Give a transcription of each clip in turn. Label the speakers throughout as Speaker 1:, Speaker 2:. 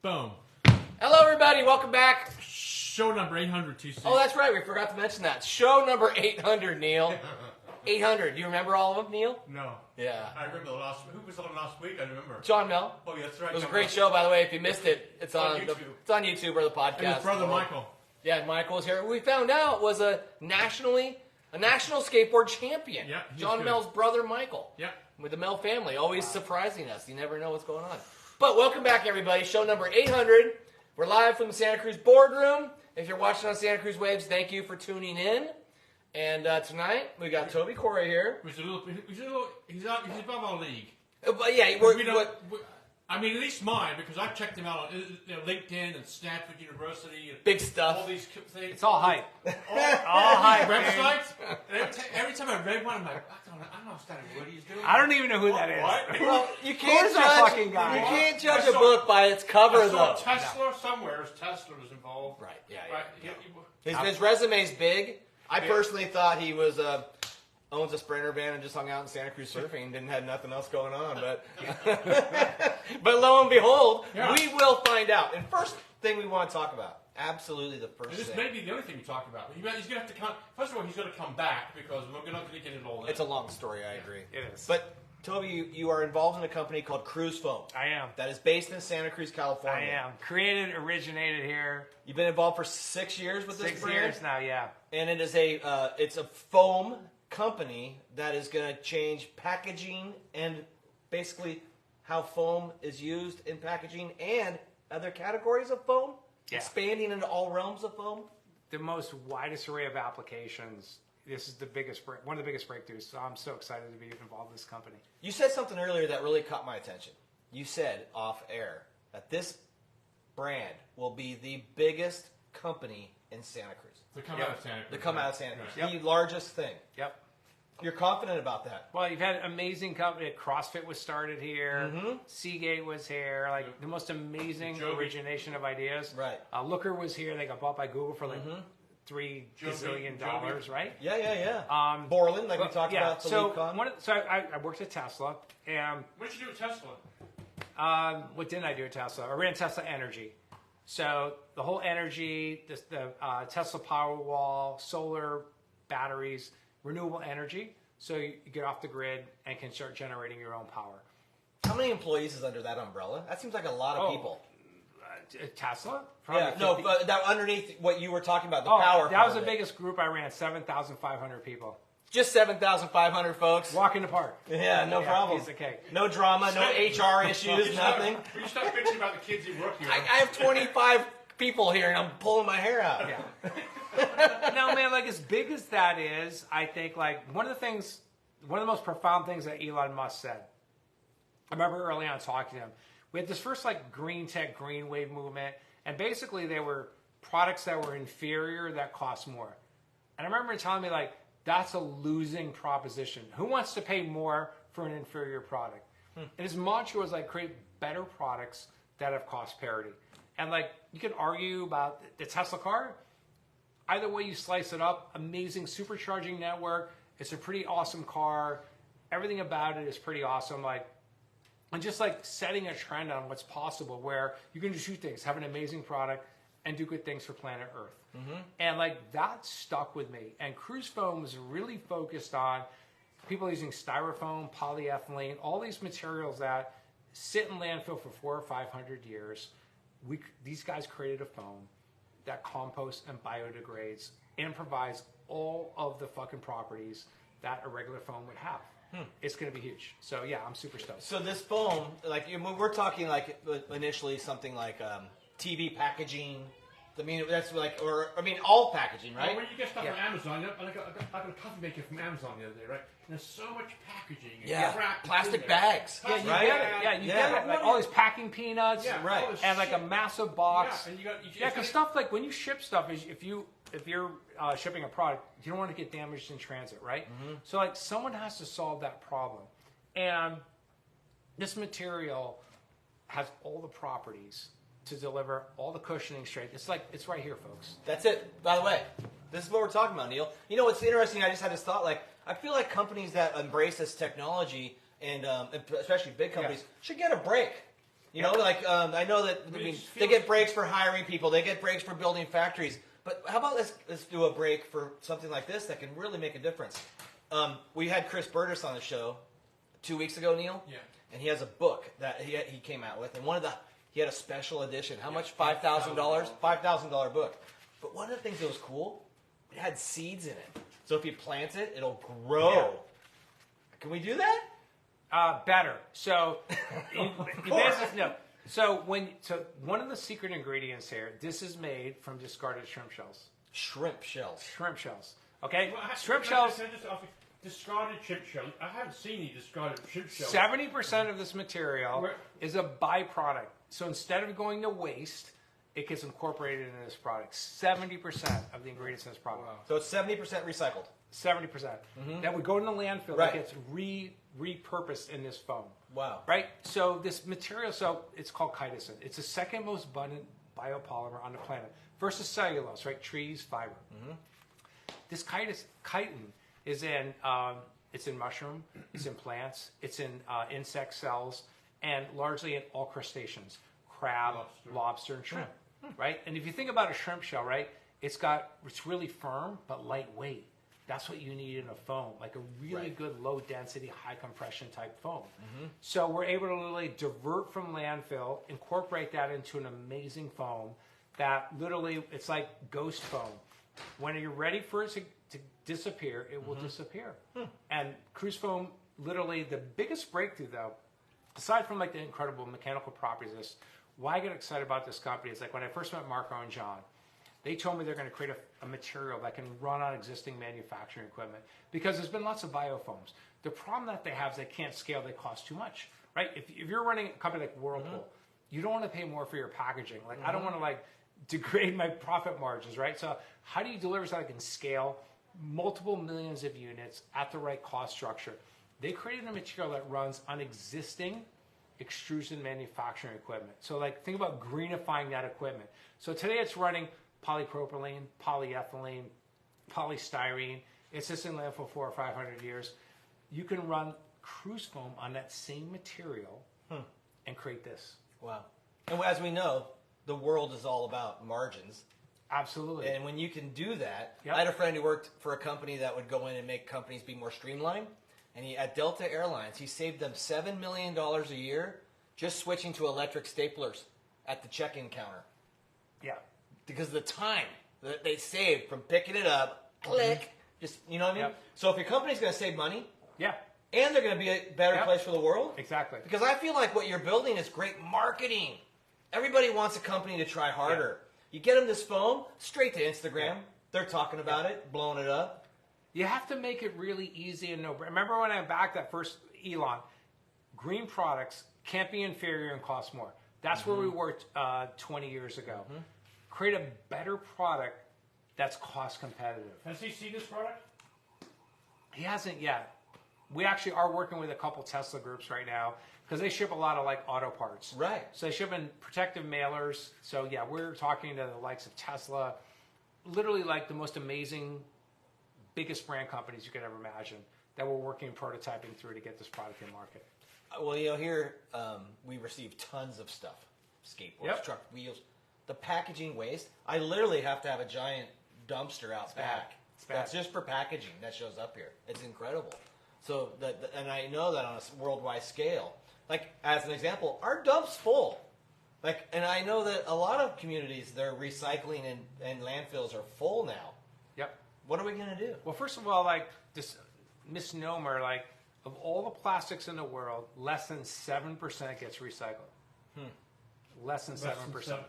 Speaker 1: Boom.
Speaker 2: Hello, everybody. Welcome back.
Speaker 1: Show number 800, TC.
Speaker 2: Oh, that's right. We forgot to mention that. Show number 800, Neil. 800. Do you remember all of them, Neil?
Speaker 1: No.
Speaker 2: Yeah.
Speaker 1: I remember the last. Who was on last week? I remember.
Speaker 2: John Mel.
Speaker 1: Oh, yeah, that's right.
Speaker 2: It was a great show, by the way. If you missed it, it's on
Speaker 1: YouTube.
Speaker 2: It's on YouTube or the podcast.
Speaker 1: And his brother Michael.
Speaker 2: Yeah, Michael was here. We found out was a national skateboard champion.
Speaker 1: Yeah,
Speaker 2: John
Speaker 1: good.
Speaker 2: Mel's brother Michael.
Speaker 1: Yep.
Speaker 2: With the Mel family, always surprising us. You never know what's going on. But welcome back, everybody. Show number 800. We're live from the Santa Cruz boardroom. If you're watching on Santa Cruz Waves, thank you for tuning in. And tonight we got Toby Corey here.
Speaker 1: He's above our league.
Speaker 2: But yeah,
Speaker 1: I mean, at least mine, because I've checked him out on LinkedIn and Stanford University and
Speaker 2: big stuff.
Speaker 1: all these things.
Speaker 3: It's all hype.
Speaker 1: all hype websites. And every time I read one, I'm like, I don't understand what he's doing.
Speaker 3: I don't even know who that is.
Speaker 1: What?
Speaker 2: Well, you can't
Speaker 3: that
Speaker 2: judge.
Speaker 3: fucking guy?
Speaker 2: You can't judge a book by its cover,
Speaker 1: I saw
Speaker 2: though.
Speaker 1: Tesla somewhere. Tesla was involved.
Speaker 2: Right. Yeah.
Speaker 1: Right.
Speaker 2: His resume's big. I personally thought he was owns a Sprinter van and just hung out in Santa Cruz surfing and didn't have nothing else going on. But but lo and behold, we will find out. And first thing we want to talk about, absolutely the first
Speaker 1: This
Speaker 2: thing.
Speaker 1: may be the only thing we talk about. He's going to have to come. First of all, he's going to come back because we're not going to get it all in.
Speaker 2: It's a long story, I agree.
Speaker 3: It is.
Speaker 2: But Toby, you are involved in a company called Cruz Foam.
Speaker 3: I am.
Speaker 2: That is based in Santa Cruz,
Speaker 3: I
Speaker 2: California.
Speaker 3: am. Created, originated here.
Speaker 2: You've been involved for 6 years with this
Speaker 3: 6
Speaker 2: brand?
Speaker 3: years now, yeah.
Speaker 2: And it is it's a foam company that is going to change packaging and basically how foam is used in packaging and other categories of foam, expanding into all realms of foam.
Speaker 3: The most widest array of applications. This is one of the biggest breakthroughs. So I'm so excited to be involved in this company.
Speaker 2: You said something earlier that really caught my attention. You said off air that this brand will be the biggest company in Santa Cruz.
Speaker 1: To come out of Santa Cruz.
Speaker 2: To come out of Santa Cruz.
Speaker 3: Yep.
Speaker 2: The largest thing.
Speaker 3: Yep.
Speaker 2: You're confident about that?
Speaker 3: Well, you've had amazing company. CrossFit was started here.
Speaker 2: Mm-hmm.
Speaker 3: Seagate was here. Like the most amazing origination of ideas.
Speaker 2: Right.
Speaker 3: Looker was here. They got bought by Google for like $3 gazillion, right?
Speaker 2: Yeah. Borland, like we talked about.
Speaker 3: So I worked at Tesla. And
Speaker 1: What did you do at Tesla?
Speaker 3: what didn't I do at Tesla? I ran Tesla Energy. So the whole energy, the Tesla Powerwall, solar, batteries, renewable energy. So you get off the grid and can start generating your own power.
Speaker 2: How many employees is under that umbrella? That seems like a lot of people.
Speaker 3: Tesla?
Speaker 2: Yeah,
Speaker 3: 50.
Speaker 2: no, but that underneath what you were talking about, the power.
Speaker 3: That was
Speaker 2: part
Speaker 3: the
Speaker 2: of it.
Speaker 3: biggest group I ran, 7,500 people.
Speaker 2: Just 7,500 folks.
Speaker 3: Walk in the park.
Speaker 2: Yeah, no problem.
Speaker 3: Piece of cake.
Speaker 2: No drama, no HR issues, nothing.
Speaker 1: You stop bitching about the kids who work here.
Speaker 2: I have 25 people here, and I'm pulling my hair out.
Speaker 3: Yeah. No, man, like as big as that is, I think like one of the most profound things that Elon Musk said. I remember early on talking to him. We had this first like green tech, green wave movement, and basically they were products that were inferior that cost more. And I remember him telling me like, that's a losing proposition. Who wants to pay more for an inferior product? And his mantra was like, create better products that have cost parity. And like, you can argue about the Tesla car. Either way you slice it up, amazing supercharging network. It's a pretty awesome car. Everything about it is pretty awesome. Like, and just like setting a trend on what's possible where you can just do things, have an amazing product, and do good things for planet Earth. And like that stuck with me. And Cruz Foam was really focused on people using styrofoam, polyethylene, all these materials that sit in landfill for 400 or 500 years. These guys created a foam that composts and biodegrades and provides all of the fucking properties that a regular foam would have. It's going to be huge. So yeah, I'm super stoked.
Speaker 2: So this foam, like we're talking like initially something like TV packaging. I mean, that's like, all packaging, right?
Speaker 1: Well, when you get stuff from Amazon, I got a coffee maker from Amazon the other day, right? And there's so much packaging. And crap
Speaker 2: Plastic bags.
Speaker 3: Yeah, you
Speaker 2: right?
Speaker 3: get it. Yeah, you get it. Like all these packing peanuts,
Speaker 2: right?
Speaker 3: And like a massive box.
Speaker 1: Yeah, and
Speaker 3: because stuff like when you ship stuff, if you're shipping a product, you don't want to get damaged in transit, right? So like someone has to solve that problem, and this material has all the properties to deliver all the cushioning straight. It's right here, folks.
Speaker 2: That's it. By the way, this is what we're talking about, Neil. You know what's interesting? I just had this thought. Like, I feel like companies that embrace this technology, and especially big companies, should get a break. You know, like I know that they get breaks for hiring people, they get breaks for building factories. But how about let's do a break for something like this that can really make a difference. We had Chris Burgess on the show 2 weeks ago, Neil.
Speaker 1: Yeah.
Speaker 2: And he has a book that he came out with, and he had a special edition. How much? $5,000. $5,000 book. But one of the things that was cool, it had seeds in it. So if you plant it, it'll grow. Yeah. Can we do that?
Speaker 3: Better. So, So one of the secret ingredients here, this is made from discarded shrimp shells.
Speaker 2: Shrimp shells.
Speaker 3: Shrimp shells. Okay?
Speaker 1: Well,
Speaker 3: shrimp shells.
Speaker 1: Discarded shrimp shell. I haven't seen any discarded shrimp shells.
Speaker 3: 70% of this material is a byproduct. So instead of going to waste, it gets incorporated into this product. 70% of the ingredients in this product. Wow.
Speaker 2: So it's 70% recycled.
Speaker 3: 70%. Mm-hmm. That would go in the landfill. That gets repurposed in this foam.
Speaker 2: Wow.
Speaker 3: Right? So this material, it's called chitosan. It's the second most abundant biopolymer on the planet versus cellulose, right? Trees, fiber. Mm-hmm. This chitin is in it's in mushroom, it's in plants, it's in insect cells, and largely in all crustaceans, crab, lobster and shrimp, right? And if you think about a shrimp shell, right, it's really firm but lightweight. That's what you need in a foam, like a really good low density, high compression type foam. Mm-hmm. So we're able to literally divert from landfill, incorporate that into an amazing foam that literally, it's like ghost foam. When you're ready for it to disappear, it will disappear. And Cruz Foam, literally the biggest breakthrough though, aside from like the incredible mechanical properties of this, why I get excited about this company is like when I first met Marco and John, they told me they're going to create a material that can run on existing manufacturing equipment because there's been lots of biofoams. The problem that they have is they can't scale, they cost too much, right? If you're running a company like Whirlpool, you don't want to pay more for your packaging. Like I don't want to like degrade my profit margins, right? So how do you deliver something that can scale multiple millions of units at the right cost structure? They created a material that runs on existing extrusion manufacturing equipment. So like think about greenifying that equipment. So today it's running polypropylene, polyethylene, polystyrene. It's just in landfill 400 or 500 years. You can run Cruz Foam on that same material and create this.
Speaker 2: Wow. And as we know, the world is all about margins.
Speaker 3: Absolutely.
Speaker 2: And when you can do that, I had a friend who worked for a company that would go in and make companies be more streamlined. And at Delta Airlines, he saved them $7 million a year just switching to electric staplers at the check-in counter.
Speaker 3: Yeah.
Speaker 2: Because of the time that they saved from picking it up, click, just, you know what I mean? Yep. So if your company's going to save money, and they're going to be a better place for the world.
Speaker 3: Exactly.
Speaker 2: Because I feel like what you're building is great marketing. Everybody wants a company to try harder. You get them this foam, straight to Instagram. They're talking about it, blowing it up.
Speaker 3: You have to make it really easy and no. Remember when I backed that first Elon? Green products can't be inferior and cost more. That's where we worked 20 years ago. Create a better product that's cost competitive.
Speaker 1: Has he seen this product?
Speaker 3: He hasn't yet. We actually are working with a couple Tesla groups right now because they ship a lot of like auto parts.
Speaker 2: Right.
Speaker 3: So they ship in protective mailers. So yeah, we're talking to the likes of Tesla, literally like the most amazing, biggest brand companies you could ever imagine that we're working prototyping through to get this product in market.
Speaker 2: Well, you know, here we receive tons of stuff. Skateboards, truck wheels. The packaging waste, I literally have to have a giant dumpster out back. That's just for packaging that shows up here. It's incredible. So, and I know that on a worldwide scale. Like, as an example, our dump's full. Like, and I know that a lot of communities, their recycling and landfills are full now.
Speaker 3: Yep.
Speaker 2: What are we going to do?
Speaker 3: Well, first of all, like, this misnomer, like, of all the plastics in the world, less than 7% gets recycled. Less than 7%.
Speaker 1: Wow.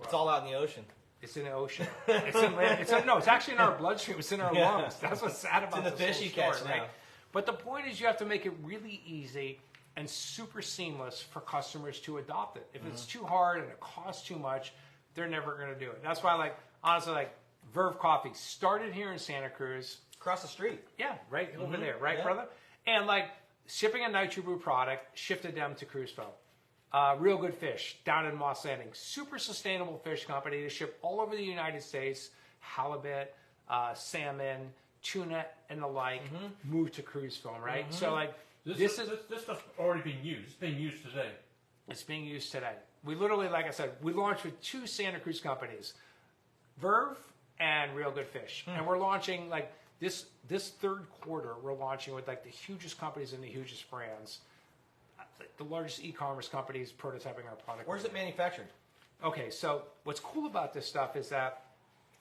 Speaker 2: It's all out in the ocean.
Speaker 3: It's in the ocean. It's actually in our bloodstream. It's in our lungs. That's what's sad about
Speaker 2: it's in the fish you catch now.
Speaker 3: Right? But the point is you have to make it really easy and super seamless for customers to adopt it. If it's too hard and it costs too much, they're never going to do it. That's why, like, honestly, like, Verve Coffee started here in Santa Cruz.
Speaker 2: Across the street.
Speaker 3: Yeah, right over there, right, brother? And, like, shipping a NitroBrew product, shifted them to Cruz Foam. Real Good Fish down in Moss Landing. Super sustainable fish company. They ship all over the United States. Halibut, salmon, tuna, and the like. Move to Cruz Foam, right? So like
Speaker 1: this stuff's already being used. It's being used today.
Speaker 3: It's being used today. We literally, like I said, we launched with 2 Santa Cruz companies, Verve and Real Good Fish. And we're launching like this third quarter, we're launching with like the hugest companies and the hugest brands. The largest e-commerce companies prototyping our product.
Speaker 2: Where's it manufactured?
Speaker 3: Okay, so what's cool about this stuff is that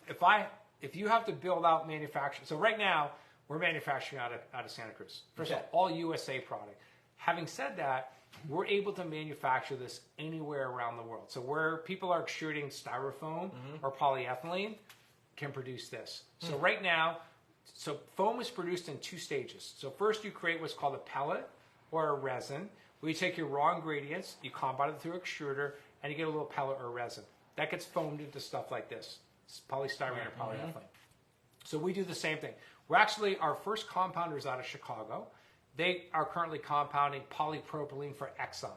Speaker 3: if you have to build out manufacturing, so right now we're manufacturing out of Santa Cruz. First of all USA product. Having said that, we're able to manufacture this anywhere around the world. So where people are extruding styrofoam or polyethylene can produce this. So right now, so foam is produced in 2 stages. So first you create what's called a pellet or a resin, where you take your raw ingredients, you combine it through an extruder, and you get a little pellet or resin. That gets foamed into stuff like this. It's polystyrene or polyethylene. So we do the same thing. We're actually, our first compounder is out of Chicago. They are currently compounding polypropylene for Exxon.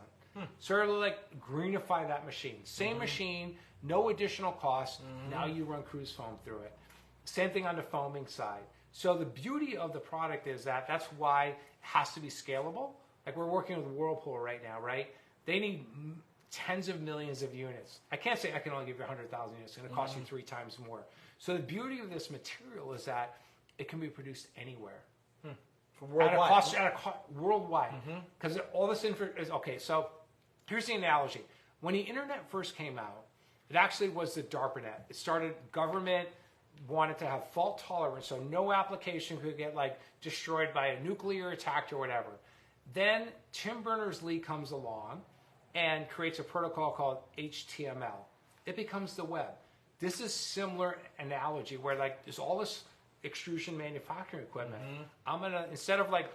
Speaker 3: Sort of like greenify that machine. Same machine, no additional cost. Now you run Cruz Foam through it. Same thing on the foaming side. So the beauty of the product is that's why it has to be scalable. Like we're working with Whirlpool right now, right? They need tens of millions of units. I can't say I can only give you 100,000 units. It's going to cost you 3 times more. So the beauty of this material is that it can be produced anywhere.
Speaker 2: Worldwide.
Speaker 3: Worldwide. Because all this info is, okay, so here's the analogy. When the internet first came out, it actually was the DARPANET. It started, government wanted to have fault tolerance, so no application could get like destroyed by a nuclear attack or whatever. Then Tim Berners-Lee comes along and creates a protocol called HTML. It becomes the web. This is similar analogy where like there's all this extrusion manufacturing equipment. I'm gonna, instead of like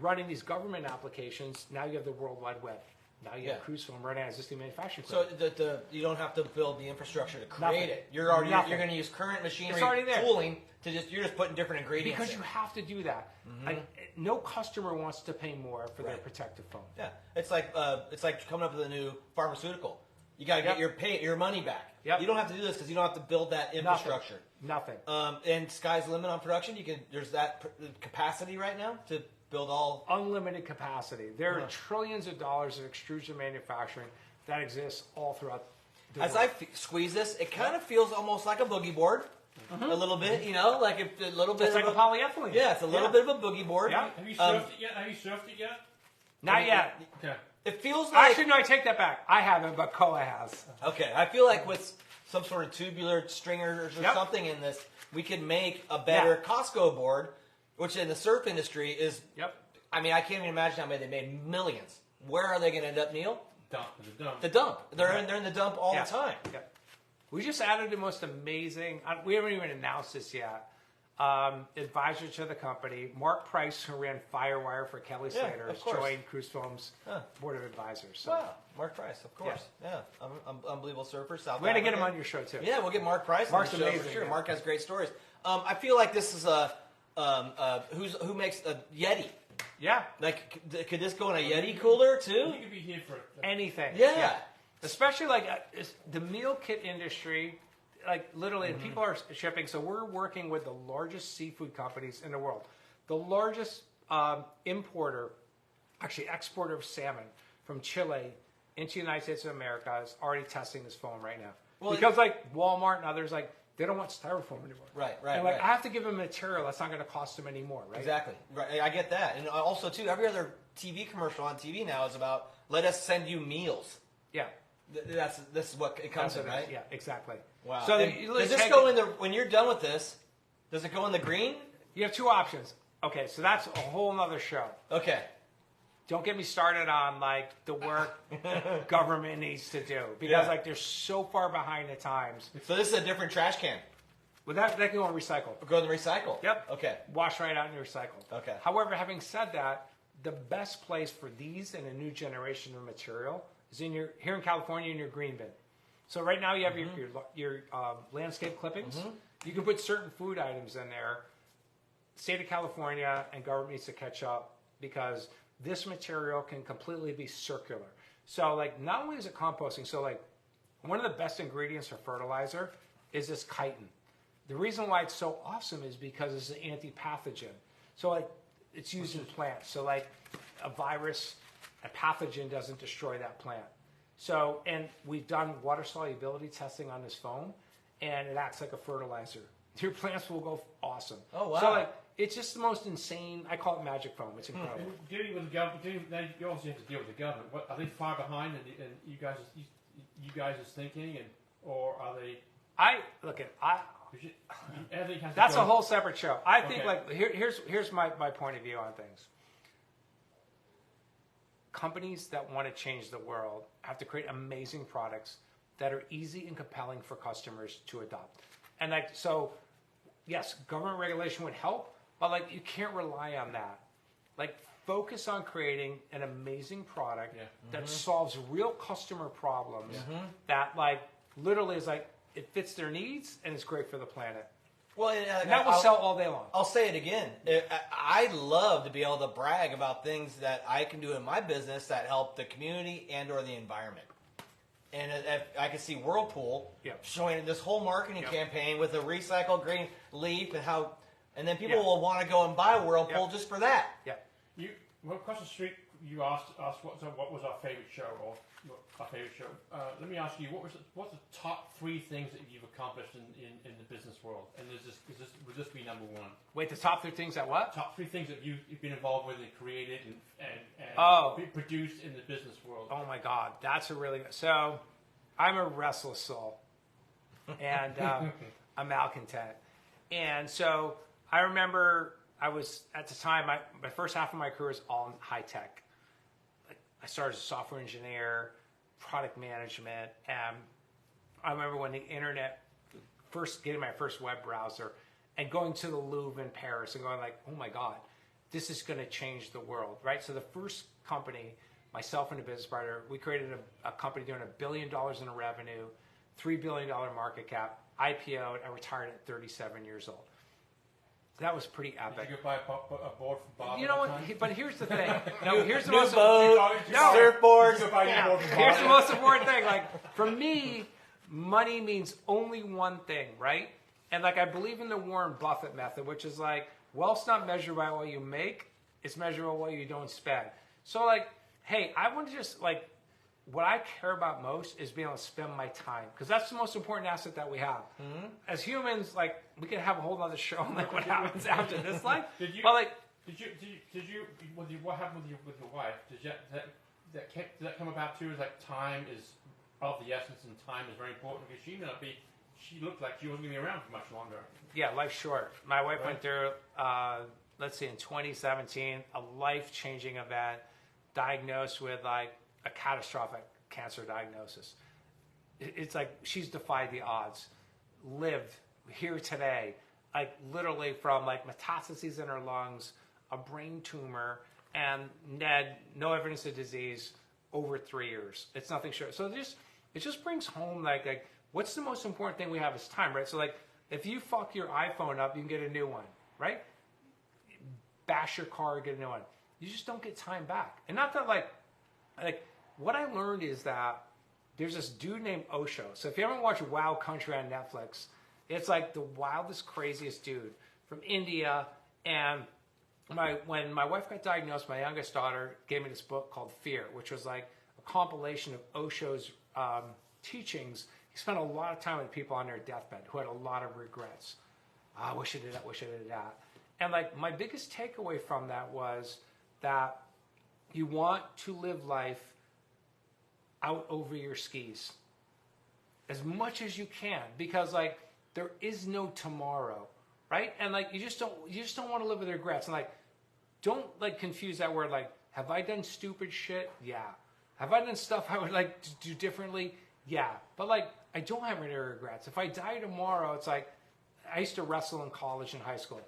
Speaker 3: running these government applications, now you have the World Wide Web. Now you have Cruz Foam running existing manufacturing equipment.
Speaker 2: So you don't have to build the infrastructure to create
Speaker 3: Nothing.
Speaker 2: it. You're going to use current machinery,
Speaker 3: It's already there.
Speaker 2: tooling to you're just putting different ingredients.
Speaker 3: Because
Speaker 2: in.
Speaker 3: you have to do that. Like, no customer wants to pay more for their protective foam.
Speaker 2: Yeah, it's like coming up with a new pharmaceutical. You got to get your money back. You don't have to do this because you don't have to build that infrastructure.
Speaker 3: Nothing.
Speaker 2: And sky's the limit on production. There's that capacity right now to build all
Speaker 3: unlimited capacity. There are trillions of dollars of extrusion manufacturing that exists all throughout the world.
Speaker 2: As I squeeze this, it kind of feels almost like a boogie board. A little bit, like a little bit.
Speaker 3: It's like a polyethylene.
Speaker 2: Yeah, it's a little bit of a boogie board.
Speaker 3: Yeah.
Speaker 1: Have you surfed it yet? Have you surfed it yet?
Speaker 3: Not yet.
Speaker 1: Okay.
Speaker 2: It feels like...
Speaker 3: Actually, no, I take that back. I haven't, but Koa has.
Speaker 2: Okay, I feel like with some sort of tubular stringers or something in this, we could make a better Costco board, which in the surf industry is... I mean, I can't even imagine how many they made. Millions. Where are they going to end up, Neil? The dump. They're in the dump all the time.
Speaker 3: We just added the most amazing... We haven't even announced this yet. Advisor to the company, Mark Price, who ran Firewire for Kelly Slater, has joined Cruz Foam's board of advisors. So.
Speaker 2: Wow, Mark Price, of course. Yeah, unbelievable surfer. South
Speaker 3: We're going to get
Speaker 2: African.
Speaker 3: him on your show, too.
Speaker 2: Yeah, we'll get Mark Price
Speaker 3: Mark's
Speaker 2: on the show
Speaker 3: amazing,
Speaker 2: for sure.
Speaker 3: yeah.
Speaker 2: Mark has great stories. I feel like this is who makes a Yeti?
Speaker 3: Yeah.
Speaker 2: Like, could this go in a Yeti cooler, too?
Speaker 1: You could be here for
Speaker 3: anything.
Speaker 2: Yeah.
Speaker 3: Especially like the meal kit industry, like literally people are shipping. So we're working with the largest seafood companies in the world. The largest exporter of salmon from Chile into the United States of America is already testing this foam right now. Well, because like Walmart and others, like they don't want styrofoam anymore.
Speaker 2: Right.
Speaker 3: And like I have to give them material that's not going to cost them any more, right?
Speaker 2: Exactly. Right. I get that. And also too, every other TV commercial on TV now is about let us send you meals.
Speaker 3: Yeah.
Speaker 2: This is what it comes in, right?
Speaker 3: Yeah, exactly.
Speaker 2: Wow.
Speaker 3: So
Speaker 2: does this go in when you're done with this? Does it go in the green?
Speaker 3: You have 2 options. Okay, so that's a whole nother show.
Speaker 2: Okay.
Speaker 3: Don't get me started on like the work government needs to do because like they're so far behind the times.
Speaker 2: So this is a different trash can.
Speaker 3: Well, that can go in recycle.
Speaker 2: Go in the recycle.
Speaker 3: Yep.
Speaker 2: Okay.
Speaker 3: Wash right out in the recycle.
Speaker 2: Okay.
Speaker 3: However, having said that, the best place for these and a new generation of material is here in California in your green bin. So right now you have your landscape clippings. You can put certain food items in there. State of California and government needs to catch up because this material can completely be circular. So like not only is it composting, so like one of the best ingredients for fertilizer is this chitin. The reason why it's so awesome is because it's an anti-pathogen. So like it's used in plants. So like a virus, a pathogen doesn't destroy that plant. So, and we've done water solubility testing on this foam, and it acts like a fertilizer. Your plants will go awesome.
Speaker 2: Oh, wow.
Speaker 3: So, like, it's just the most insane. I call it magic foam. It's incredible.
Speaker 1: And dealing with the government, you obviously have to deal with the government. What, are they far behind, and you guys are thinking, or are they?
Speaker 3: That's a whole separate show. I think here's my point of view on things. Companies that want to change the world have to create amazing products that are easy and compelling for customers to adopt. And like, so yes, government regulation would help, but like, you can't rely on that. Like, focus on creating an amazing product that solves real customer problems that like literally is like, it fits their needs and it's great for the planet.
Speaker 2: Well,
Speaker 3: and that will sell all day long.
Speaker 2: I'll say it again. I love to be able to brag about things that I can do in my business that help the community and or the environment. And I can see Whirlpool showing this whole marketing campaign with a recycled green leaf and then people will want to go and buy Whirlpool just for that.
Speaker 3: Yeah.
Speaker 1: Across the street, you asked what was our favorite show or our favorite show. Let me ask you, what's the top 3 things that you've accomplished in the business world? And would this be number 1?
Speaker 3: Wait, the top 3 things that what?
Speaker 1: Top 3 things that you've been involved with and created and produced in the business world.
Speaker 3: Oh my God, that's a really good. So, I'm a restless soul, and a malcontent, and so I remember I was at the time my first half of my career was all in high tech. I started as a software engineer, product management, and I remember when the internet getting my first web browser and going to the Louvre in Paris and going like, oh my God, this is going to change the world, right? So the first company, myself and a business partner, we created a company doing $1 billion in revenue, $3 billion market cap, IPO'd, and retired at 37 years old. That was pretty epic.
Speaker 1: Did you go buy a board from Bob?
Speaker 3: You know what? But here's the thing. No, here's the
Speaker 2: most
Speaker 3: surfboards.
Speaker 1: Here's
Speaker 3: the most important thing. Like, for me, money means only one thing, right? And like, I believe in the Warren Buffett method, which is like, wealth's not measured by what you make; it's measured by what you don't spend. So like, hey, I want to just like, what I care about most is being able to spend my time, because that's the most important asset that we have. Mm-hmm. As humans, like, we could have a whole other show on like what happens after this life.
Speaker 1: Did you? What happened with your wife? Did that come about too? Is like time is of the essence, and time is very important, because she looked like she wasn't going to be around for much longer.
Speaker 3: Yeah, life's short. My wife went through, in 2017, a life-changing event, diagnosed with like a catastrophic cancer diagnosis. It's like she's defied the odds, lived here today, like literally from like metastases in her lungs, a brain tumor, and no evidence of disease over 3 years. It's nothing short. So it just brings home like what's the most important thing we have is time, right? So like, if you fuck your iPhone up, you can get a new one, right? Bash your car, get a new one. You just don't get time back. And not that like what I learned is that there's this dude named Osho. So if you haven't watched Wild Country on Netflix, it's like the wildest, craziest dude from India. And when my wife got diagnosed, my youngest daughter gave me this book called Fear, which was like a compilation of Osho's teachings. He spent a lot of time with people on their deathbed who had a lot of regrets. I wish I did that, wish I did that. And like, my biggest takeaway from that was that you want to live life out over your skis as much as you can, because like, there is no tomorrow, right? And like, you just don't want to live with regrets. And like, don't like confuse that word. Like, have I done stupid shit? Yeah. Have I done stuff I would like to do differently? Yeah. But like, I don't have any regrets. If I die tomorrow, it's like, I used to wrestle in college and high school.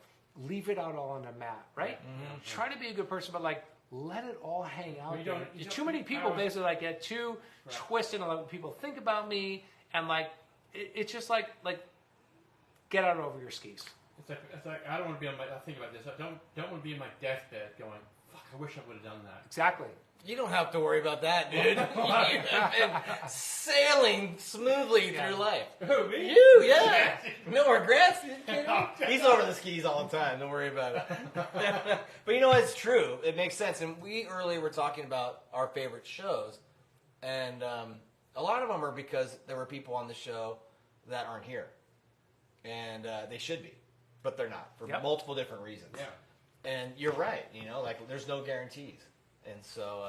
Speaker 3: Leave it out all on the mat, right? Mm-hmm. Try to be a good person, but like, let it all hang out there. Too many people basically like get too twisted and like, people think about me, and like, it's just like get out over your skis.
Speaker 1: It's like I don't want to be on my. I think about this. I don't want to be in my deathbed going, fuck, I wish I would have done that.
Speaker 3: Exactly.
Speaker 2: You don't have to worry about that, dude. You have been sailing smoothly through life.
Speaker 1: Who, me?
Speaker 2: You, yeah. No regrets. He's over the skis all the time. Don't worry about it. But you know, it's true. It makes sense. And we earlier were talking about our favorite shows. And a lot of them are because there were people on the show that aren't here. And they should be, but they're not for multiple different reasons.
Speaker 1: Yeah.
Speaker 2: And you're right, like there's no guarantees. And so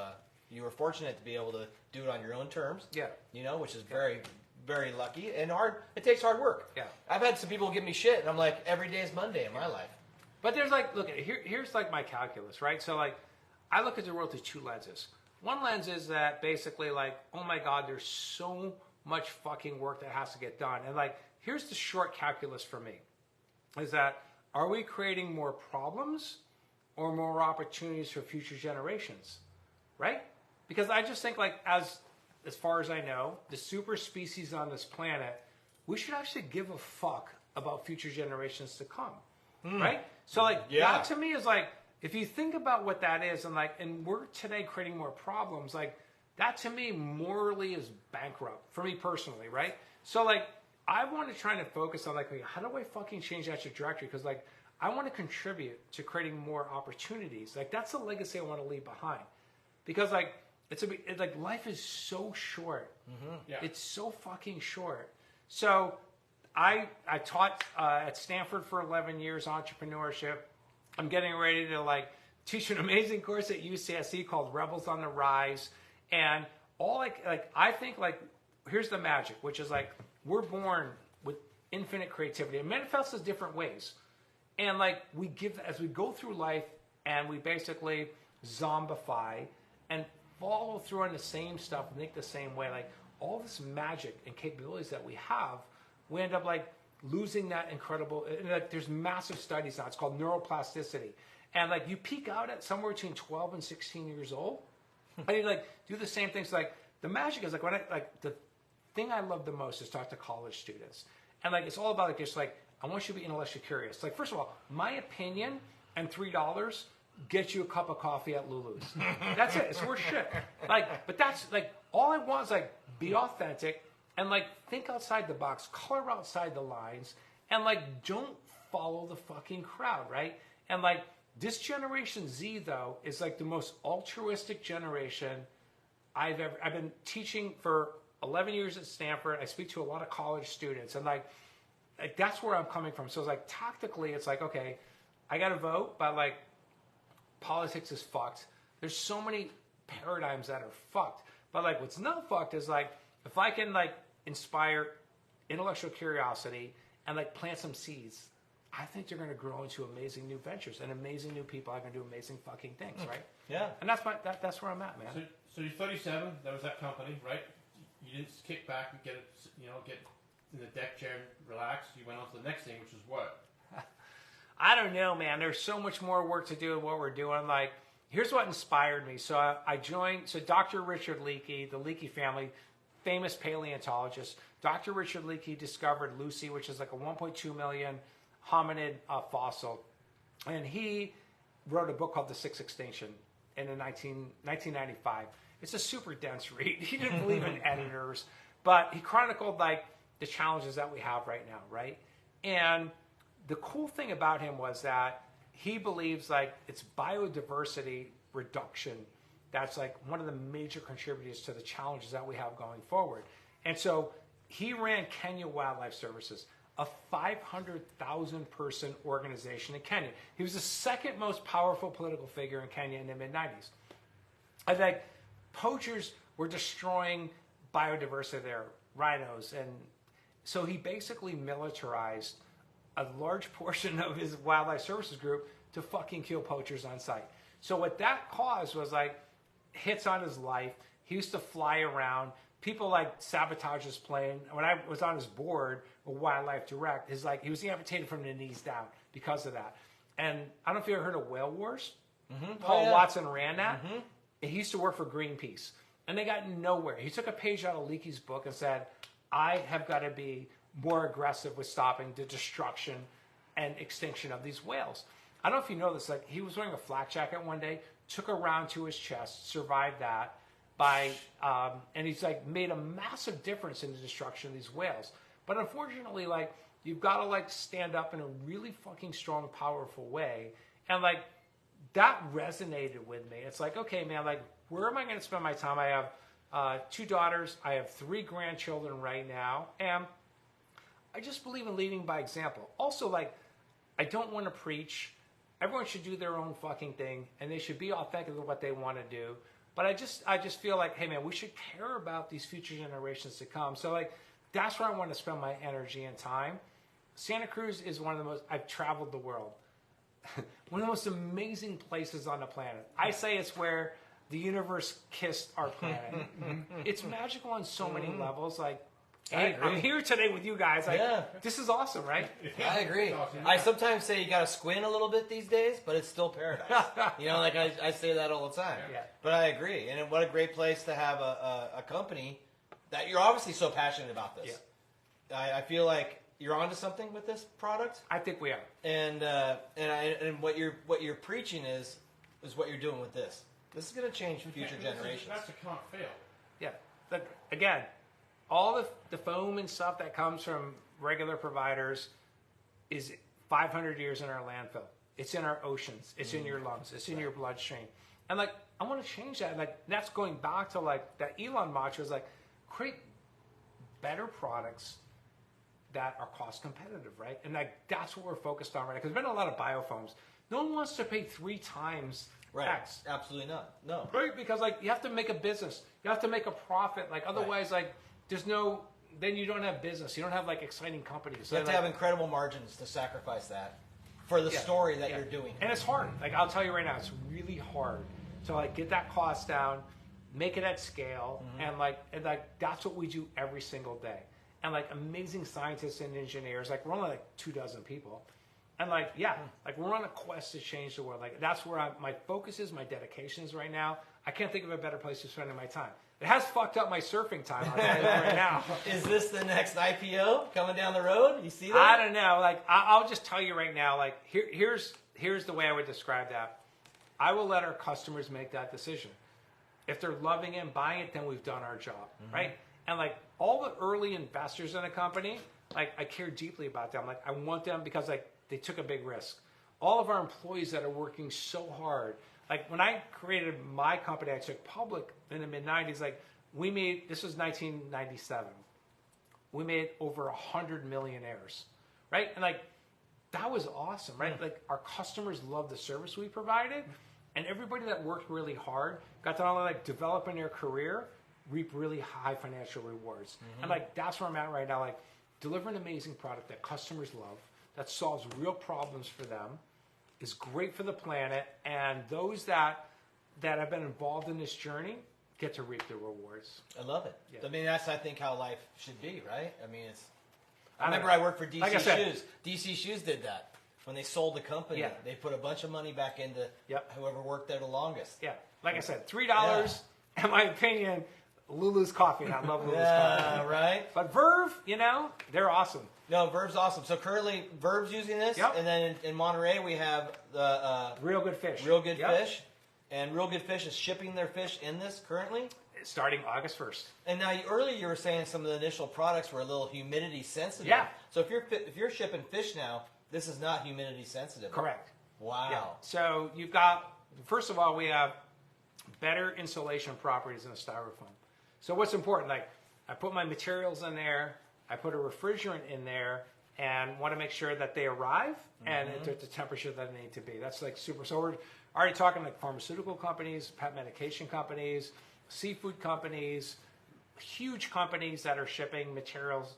Speaker 2: you were fortunate to be able to do it on your own terms.
Speaker 3: Yeah.
Speaker 2: Which is very, very lucky and hard. It takes hard work.
Speaker 3: Yeah.
Speaker 2: I've had some people give me shit, and I'm like, every day is Monday in my life.
Speaker 3: But there's look, here's my calculus, right? So I look at the world through two lenses. One lens is that basically oh my God, there's so much fucking work that has to get done. And here's the short calculus for me, is that are we creating more problems or more opportunities for future generations, right? Because I just think as far as I know, the super species on this planet, we should actually give a fuck about future generations to come, right? So that to me is if you think about what that is, and we're today creating more problems, that to me morally is bankrupt for me personally, right? So I want to try to focus on how do I fucking change that trajectory? Because I want to contribute to creating more opportunities. That's the legacy I want to leave behind. Because it's life is so short.
Speaker 2: Mm-hmm.
Speaker 1: Yeah.
Speaker 3: It's so fucking short. So I taught at Stanford for 11 years entrepreneurship. I'm getting ready to teach an amazing course at UCSC called Rebels on the Rise. And all I think here's the magic, which is we're born with infinite creativity. It manifests in different ways. And we give, as we go through life and we basically zombify and follow through on the same stuff, think the same way, all this magic and capabilities that we have, we end up losing that incredible, and there's massive studies now, it's called neuroplasticity. And you peak out at somewhere between 12 and 16 years old. And you do the same things. The magic is when the thing I love the most is talk to college students. And it's all about just I want you to be intellectually curious. First of all, my opinion and $3 get you a cup of coffee at Lulu's. That's it. It's worth shit. But that's all I want is be authentic and think outside the box, color outside the lines, and don't follow the fucking crowd, right? And this Generation Z though is the most altruistic generation I've been teaching for 11 years at Stanford. I speak to a lot of college students, and that's where I'm coming from. So it's tactically, it's okay, I got to vote, but politics is fucked. There's so many paradigms that are fucked. But what's not fucked is if I can inspire intellectual curiosity and plant some seeds, I think they're going to grow into amazing new ventures, and amazing new people are going to do amazing fucking things, right?
Speaker 2: Yeah.
Speaker 3: And that's where I'm at, man.
Speaker 1: So you're 37. That was that company, right? You didn't kick back and get in the deck chair and relax. You went on to the next thing, which is what?
Speaker 3: I don't know, man. There's so much more work to do in what we're doing. Here's what inspired me. So I joined, Dr. Richard Leakey, the Leakey family, famous paleontologist. Dr. Richard Leakey discovered Lucy, which is a 1.2 million hominid fossil. And he wrote a book called The Sixth Extinction in 1995. It's a super dense read. He didn't believe in editors, but he chronicled the challenges that we have right now, right? And the cool thing about him was that he believes it's biodiversity reduction that's one of the major contributors to the challenges that we have going forward. And so he ran Kenya Wildlife Services, a 500,000 person organization in Kenya. He was the second most powerful political figure in Kenya in the mid-90s. I poachers were destroying biodiversity there, rhinos, and so he basically militarized a large portion of his wildlife services group to fucking kill poachers on site. So what that caused was hits on his life. He used to fly around. People sabotage his plane. When I was on his board with Wildlife Direct, he was amputated from the knees down because of that. And I don't know if you ever heard of Whale Wars. Mm-hmm. Paul Watson ran that. Mm-hmm. He used to work for Greenpeace. And they got nowhere. He took a page out of Leakey's book and said, I have got to be more aggressive with stopping the destruction and extinction of these whales. I don't know if you know this, he was wearing a flak jacket one day, took a round to his chest, survived that by, and he's made a massive difference in the destruction of these whales. But unfortunately, you've got to stand up in a really fucking strong, powerful way. And that resonated with me. It's okay, man, where am I going to spend my time? I have 2 daughters. I have 3 grandchildren right now, and I just believe in leading by example. Also, like, I don't want to preach. Everyone should do their own fucking thing, and they should be authentic with what they want to do. But I just feel like, hey man, we should care about these future generations to come. So like, that's where I want to spend my energy and time. Santa Cruz is one of the most, I've traveled the world. One of the most amazing places on the planet. I say it's where the universe kissed our planet. It's magical on so many levels. Like, hey, I'm here today with you guys. Like, this is awesome, right?
Speaker 2: I agree. I sometimes say you got to squint a little bit these days, but it's still paradise. You know, like I say that all the time.
Speaker 3: Yeah.
Speaker 2: But I agree. And what a great place to have a company that you're obviously so passionate about this. Yeah. I feel like you're onto something with this product.
Speaker 3: I think we are.
Speaker 2: And what you're preaching is what you're doing with this. This is going to change future generations.
Speaker 1: That's a can't fail.
Speaker 3: Yeah. But again, all the foam and stuff that comes from regular providers is 500 years in our landfill. It's in our oceans. It's in your lungs. It's in your bloodstream. And like, I want to change that. Like, that's going back to like that Elon mantra is like, create better products that are cost competitive, right? And like, that's what we're focused on right now. Because there's been a lot of biofoams. No one wants to pay 3 times X.
Speaker 2: Absolutely not. No.
Speaker 3: Right? Because like, you have to make a business. You have to make a profit. Like, otherwise, like, there's no, then you don't have business. You don't have like exciting companies.
Speaker 2: You have to have incredible margins to sacrifice that for the story that you're doing.
Speaker 3: And it's hard. Like, I'll tell you right now, it's really hard to like get that cost down, make it at scale, and like that's what we do every single day. And like amazing scientists and engineers, like we're only like 24 people. And like, like we're on a quest to change the world. Like that's where my focus is, my dedication is right now. I can't think of a better place to spend my time. It has fucked up my surfing time, I'll tell you right now.
Speaker 2: Is this the next IPO coming down the road? You see that?
Speaker 3: I don't know. Like, I'll just tell you right now, like, here's the way I would describe that. I will let our customers make that decision. If they're loving it and buying it, then we've done our job, right? And like, all the early investors in a company, like, I care deeply about them. Like, I want them because like, they took a big risk. All of our employees that are working so hard. Like when I created my company, I took public in the mid-90s, like we made, this was 1997. We made over 100 millionaires, right? And like, that was awesome, right? Like our customers loved the service we provided, and everybody that worked really hard got to not only like develop in their career, reap really high financial rewards. And like, that's where I'm at right now. Like deliver an amazing product that customers love, that solves real problems for them, is great for the planet, and those that have been involved in this journey get to reap the rewards.
Speaker 2: I love it.
Speaker 3: Yeah.
Speaker 2: I mean, that's, I think, how life should be, right? I mean, it's... I remember I worked for DC
Speaker 3: like I said,
Speaker 2: Shoes. DC Shoes did that. When they sold the company, they put a bunch of money back into whoever worked there the longest.
Speaker 3: Yeah. Like I said, $3, in my opinion, Lulu's coffee. I love Lulu's coffee.
Speaker 2: Right?
Speaker 3: But Verve, you know, they're awesome.
Speaker 2: No, Verve's awesome. So currently, Verve's using this, and then in Monterey we have the
Speaker 3: Real Good Fish.
Speaker 2: Real Good Fish, and Real Good Fish is shipping their fish in this currently.
Speaker 3: Starting August 1st.
Speaker 2: And now, earlier you were saying some of the initial products were a little humidity sensitive.
Speaker 3: Yeah.
Speaker 2: So if you're shipping fish now, this is not humidity sensitive.
Speaker 3: Correct.
Speaker 2: Wow.
Speaker 3: Yeah. So you've got, first of all, we have better insulation properties than a styrofoam. So what's important? Like, I put my materials in there. I put a refrigerant in there and want to make sure that they arrive and at the temperature that they need to be. That's like super. So we're already talking like pharmaceutical companies, pet medication companies, seafood companies, huge companies that are shipping materials,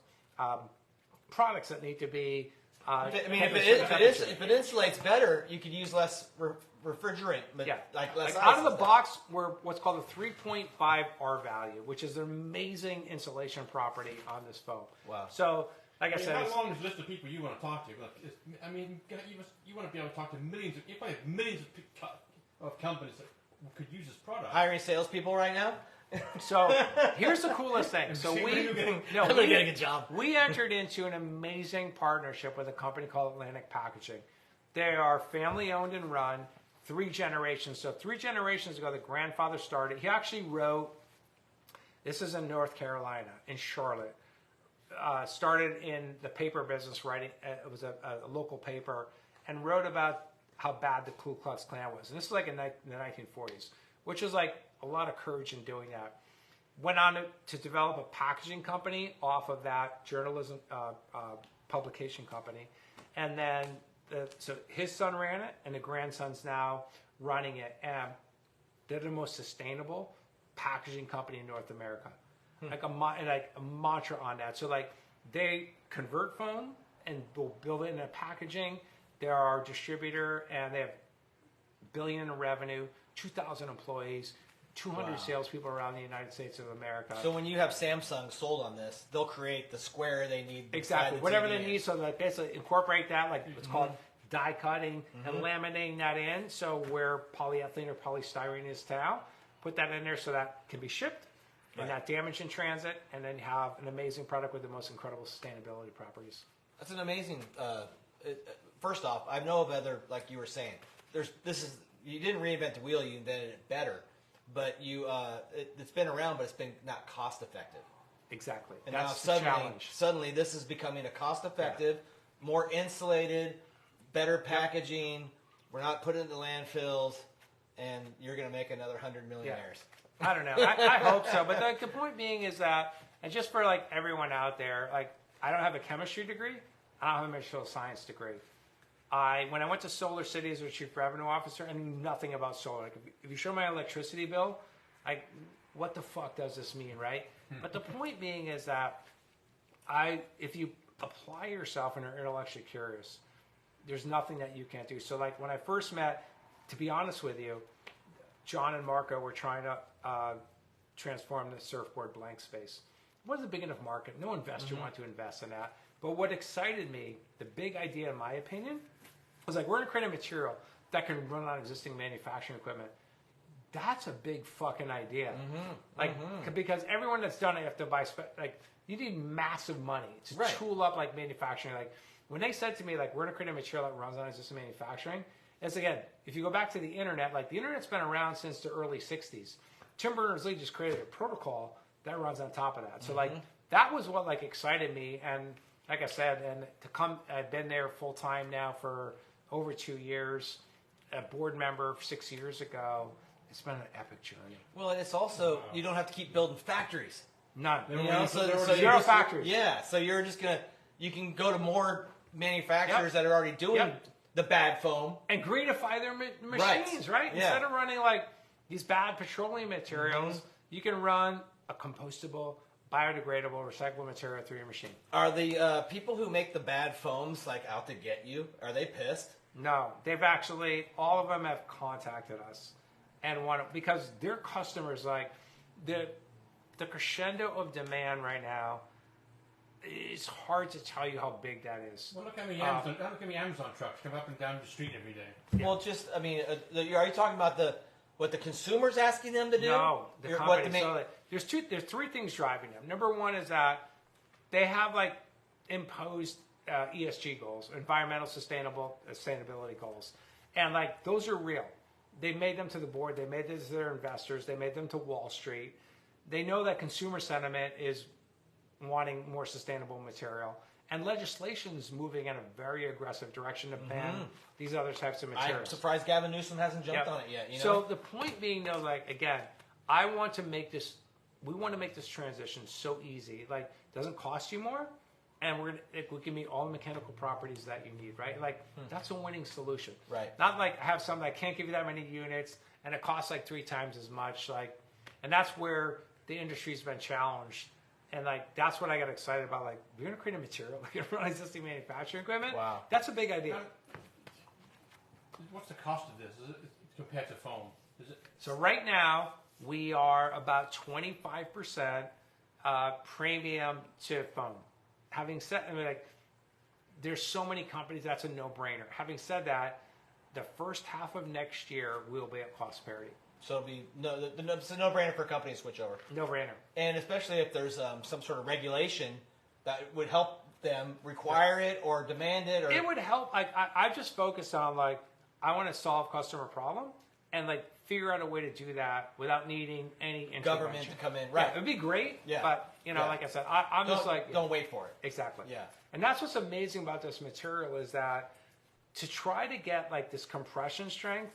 Speaker 3: products that need to be.
Speaker 2: If it insulates better, you could use less refrigerant. But like less
Speaker 3: out of the box, we're what's called a 3.5 R value, which is an amazing insulation property on this foam.
Speaker 2: Wow.
Speaker 3: So, like I said,
Speaker 1: how long is the list of people you want to talk to? Like, I mean, you want to be able to talk to millions. You probably have millions of companies that could use this product.
Speaker 2: Hiring salespeople right now.
Speaker 3: So here's the coolest thing. So
Speaker 2: I'm gonna get a good job.
Speaker 3: We entered into an amazing partnership with a company called Atlantic Packaging. They are family owned and run, 3 generations. So 3 generations ago, the grandfather started. He actually wrote. This is in North Carolina, in Charlotte. Started in the paper business, writing. It was a local paper, and wrote about how bad the Ku Klux Klan was. And this is like in the 1940s, which was like a lot of courage in doing that. went on to develop a packaging company off of that journalism publication company, and then so his son ran it, and the grandson's now running it, and they're the most sustainable packaging company in North America. Like a mantra on that. So like they convert foam and will build it in a packaging. They're our distributor, and they have $1 billion in revenue, 2,000 employees, 200 salespeople around the United States of America.
Speaker 2: So when you have Samsung sold on this, they'll create the square they need.
Speaker 3: Exactly, whatever they need. So that basically incorporate that, like what's called die cutting and laminating that in. So where polyethylene or polystyrene is now, put that in there so that can be shipped and not damaged in transit, and then have an amazing product with the most incredible sustainability properties.
Speaker 2: That's an amazing. First off, I know of other, like you were saying. You didn't reinvent the wheel; you invented it better. But it's been around, but it's been not cost effective.
Speaker 3: Exactly.
Speaker 2: And
Speaker 3: that's
Speaker 2: now
Speaker 3: the challenge.
Speaker 2: suddenly, this is becoming a cost effective, more insulated, better packaging. We're not putting it in the landfills, and you're going to make another 100 millionaires.
Speaker 3: I don't know. I hope so. But the point being is that, and just for like everyone out there, like I don't have a chemistry degree. I don't have a material science degree. When I went to Solar City as their chief revenue officer, I knew nothing about solar. Like if you show my electricity bill, like what the fuck does this mean, right? But the point being is that if you apply yourself and are intellectually curious, there's nothing that you can't do. So like when I first met, to be honest with you, John and Marco were trying to transform the surfboard blank space. It wasn't a big enough market. No investor wanted to invest in that. But what excited me, the big idea in my opinion, was like we're going to create a material that can run on existing manufacturing equipment. That's a big fucking idea. Because everyone that's done it, you have to buy you need massive money to tool up like manufacturing. Like when they said to me like we're going to create a material that runs on existing manufacturing, it's again, if you go back to the internet, like the internet's been around since the early 60s. Tim Berners-Lee just created a protocol that runs on top of that. So like that was what like excited me, and like I said, and I've been there full time now for over 2 years, a board member 6 years ago. It's been an epic journey.
Speaker 2: Well, and it's also, you don't have to keep building factories.
Speaker 3: None.
Speaker 2: So
Speaker 3: zero factories.
Speaker 2: Yeah, so you're just you can go to more manufacturers that are already doing the bad foam.
Speaker 3: And greenify their machines, right?
Speaker 2: Yeah.
Speaker 3: Instead of running like these bad petroleum materials, you can run a compostable, biodegradable, recyclable material through your machine.
Speaker 2: Are the people who make the bad foams like out to get you? Are they pissed?
Speaker 3: No, they've actually, all of them have contacted us and because their customers, like the crescendo of demand right now, it's hard to tell you how big that is.
Speaker 1: Well, look how many Amazon trucks come up and down the street every day.
Speaker 2: Well, just, I mean, are you talking about what the consumer's asking them to do?
Speaker 3: No, the company. So there's three things driving them. Number one is that they have like imposed ESG goals, environmental sustainability goals, and like those are real. They made them to the board. They made them to their investors. They made them to Wall Street. They know that consumer sentiment is wanting more sustainable material, and legislation is moving in a very aggressive direction to ban these other types of materials.
Speaker 2: I'm surprised Gavin Newsom hasn't jumped on it yet. You know?
Speaker 3: So the point being, though, like again, we want to make this transition so easy. Like, it doesn't cost you more, and we can meet all the mechanical properties that you need, right? Like, that's a winning solution.
Speaker 2: Right.
Speaker 3: Not like I have something that can't give you that many units, and it costs like 3 times as much. Like, and that's where the industry's been challenged. And like that's what I got excited about. Like we're gonna create a material that can run existing manufacturing equipment.
Speaker 2: Wow,
Speaker 3: that's a big idea.
Speaker 1: What's the cost of this? Is it compared to foam? Is it?
Speaker 3: So right now we are about 25% premium to foam. Having said, I mean, like there's so many companies that's a no-brainer. Having said that, the first half of next year we'll be at cost parity.
Speaker 2: So it'll be it's a no-brainer for a company to switch over.
Speaker 3: No-brainer. And
Speaker 2: especially if there's some sort of regulation that would help them require it or demand it. Or
Speaker 3: it would help. I just focus on like I want to solve customer problem and like figure out a way to do that without needing any
Speaker 2: government to come in. Right.
Speaker 3: Yeah, it'd be great.
Speaker 2: Yeah.
Speaker 3: But like I said, I'm just like
Speaker 2: don't wait for it.
Speaker 3: Exactly.
Speaker 2: Yeah.
Speaker 3: And that's what's amazing about this material is that to try to get like this compression strength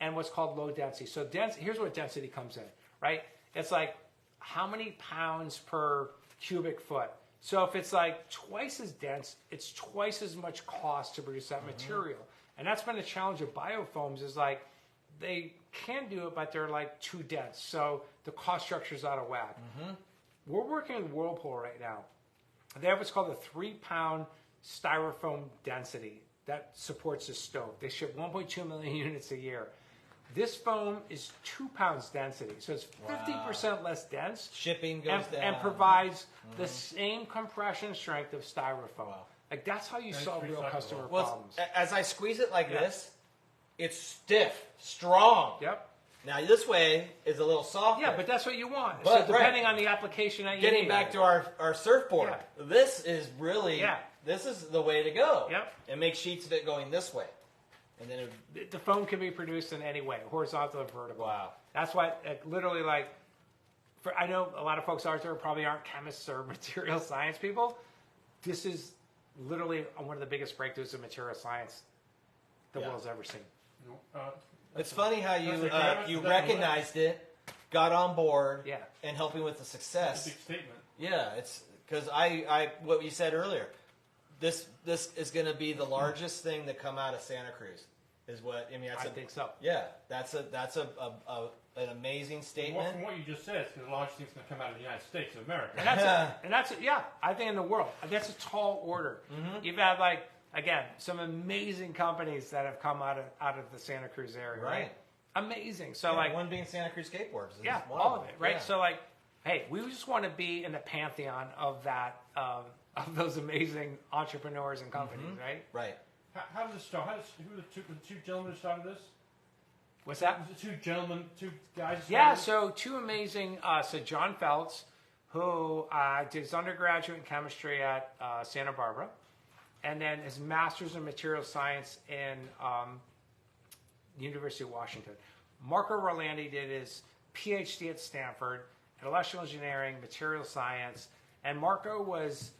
Speaker 3: and what's called low density. So here's where density comes in, right? It's like how many pounds per cubic foot. So if it's like twice as dense, it's twice as much cost to produce that material. And that's been the challenge of biofoams is like they can do it, but they're like too dense. So the cost structure is out of whack. We're working with Whirlpool right now. They have what's called a 3-pound styrofoam density that supports the stove. They ship 1.2 million units a year. This foam is 2 pounds density, so it's 50% less dense.
Speaker 2: Shipping goes down.
Speaker 3: And provides the same compression strength of styrofoam. Like that's how you solve real customer problems.
Speaker 2: As I squeeze it like this, it's stiff, strong.
Speaker 3: Yep.
Speaker 2: Now this way is a little softer.
Speaker 3: Yeah, but that's what you want.
Speaker 2: But,
Speaker 3: so depending on the application that you
Speaker 2: Getting
Speaker 3: need.
Speaker 2: back to our surfboard, this is really, this is the way to go.
Speaker 3: Yep.
Speaker 2: And make sheets of it going this way. And then
Speaker 3: the foam can be produced in any way, horizontal or vertical.
Speaker 2: Wow.
Speaker 3: That's why, literally, I know a lot of folks out there probably aren't chemists or material science people. This is literally one of the biggest breakthroughs in material science the world's ever seen.
Speaker 2: It's funny how you recognized it, got on board, and helping with the success.
Speaker 1: That's a big statement.
Speaker 2: Yeah, it's because I what you said earlier. This is going to be the largest thing to come out of Santa Cruz, is what I mean.
Speaker 3: I think so.
Speaker 2: Yeah, that's an amazing statement.
Speaker 1: From what you just said, it's the largest thing's going to come out of the United States of America.
Speaker 3: And that's I think in the world. That's a tall order. You've had again, some amazing companies that have come out of the Santa Cruz area, right? Amazing. So
Speaker 2: one being Santa Cruz Skateboards.
Speaker 3: All of it, right? Yeah. So hey, we just want to be in the pantheon of that of those amazing entrepreneurs and companies, right?
Speaker 2: Right.
Speaker 1: How did this start? Who were the two gentlemen who started this?
Speaker 3: What's that?
Speaker 1: Was it two guys?
Speaker 3: Yeah, so two amazing. So John Feltz, who did his undergraduate in chemistry at Santa Barbara, and then his master's in material science in the University of Washington. Marco Rolandi did his PhD at Stanford in electrical engineering, material science, and Marco was,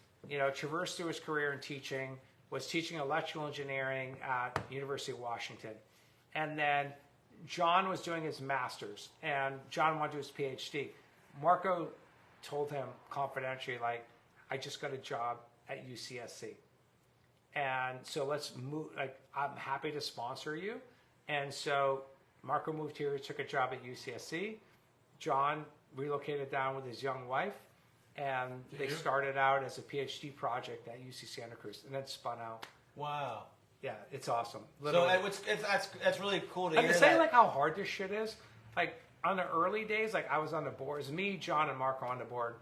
Speaker 3: traversed through his career in teaching, was teaching electrical engineering at the University of Washington. And then John was doing his master's, and John wanted to do his PhD. Marco told him confidentially, I just got a job at UCSC. And so let's move, I'm happy to sponsor you. And so Marco moved here, took a job at UCSC. John relocated down with his young wife, and they started out as a PhD project at UC Santa Cruz, and then spun out.
Speaker 2: Wow.
Speaker 3: Yeah, it's awesome. Literally.
Speaker 2: So that's really cool to hear.
Speaker 3: And to say how hard this shit is, on the early days, I was on the board. It was me, John, and Marco on the board.